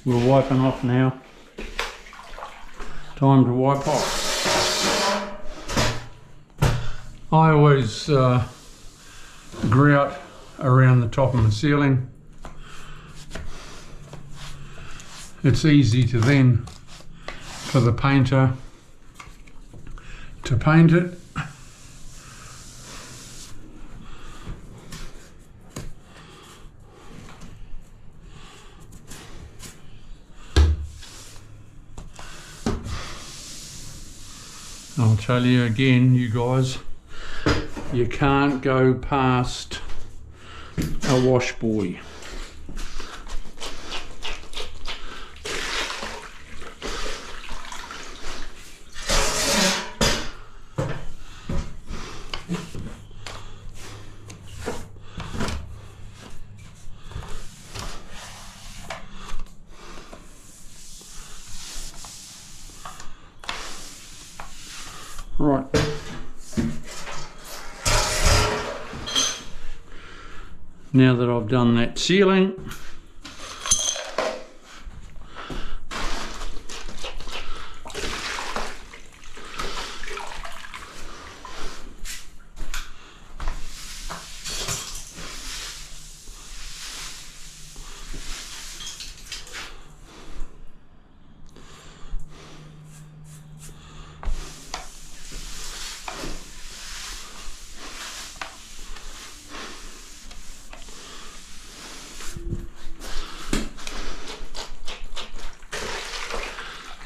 We're wiping off now. Time to wipe off. I always grout around the top of my ceiling. It's easy to then, for the painter to paint it. I'll tell you again, you guys, you can't go past a wash buoy. Right. Now that I've done that ceiling,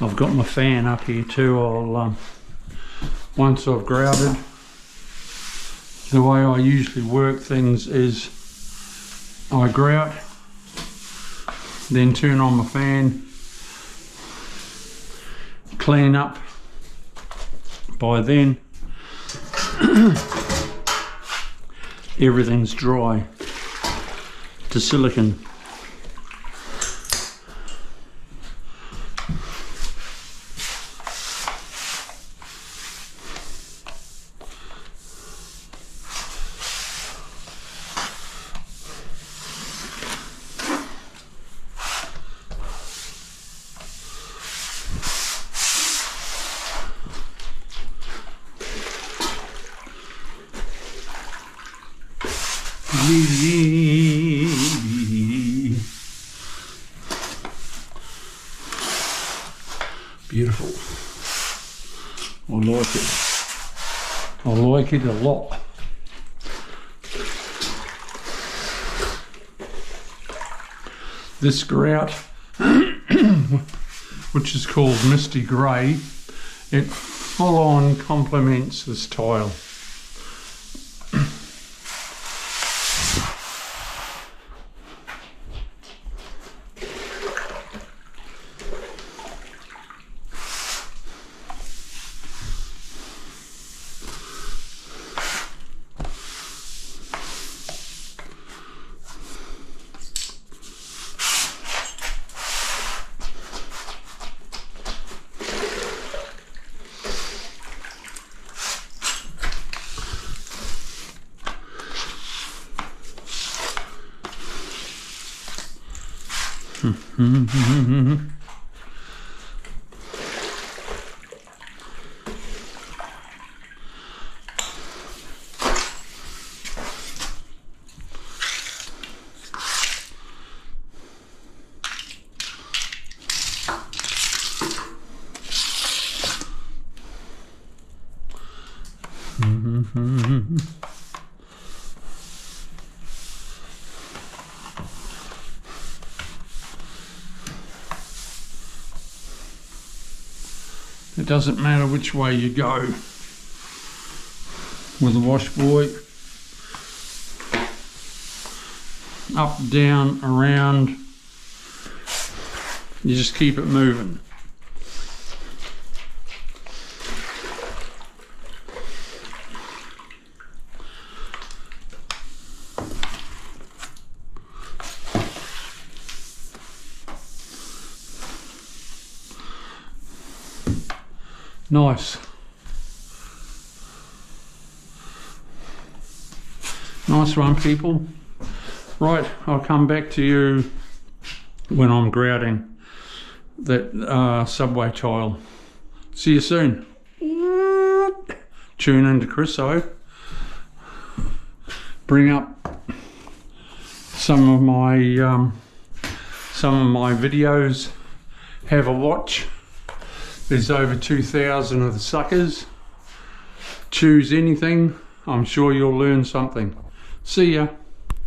I've got my fan up here too. I'll once I've grouted, the way I usually work things is I grout, then turn on my fan, clean up. By then everything's dry to silicone. Beautiful. I like it. I like it a lot. This grout, which is called Misty Grey, it full on complements this tile. It doesn't matter which way you go with a wash buoy. Up, down, around. You just keep it moving. Nice. Nice one, people. Right, I'll come back to you when I'm grouting that subway tile. See you soon. Tune into Chris O. Bring up some of my videos. Have a watch. There's over 2,000 of the suckers. Choose anything. I'm sure you'll learn something. See ya.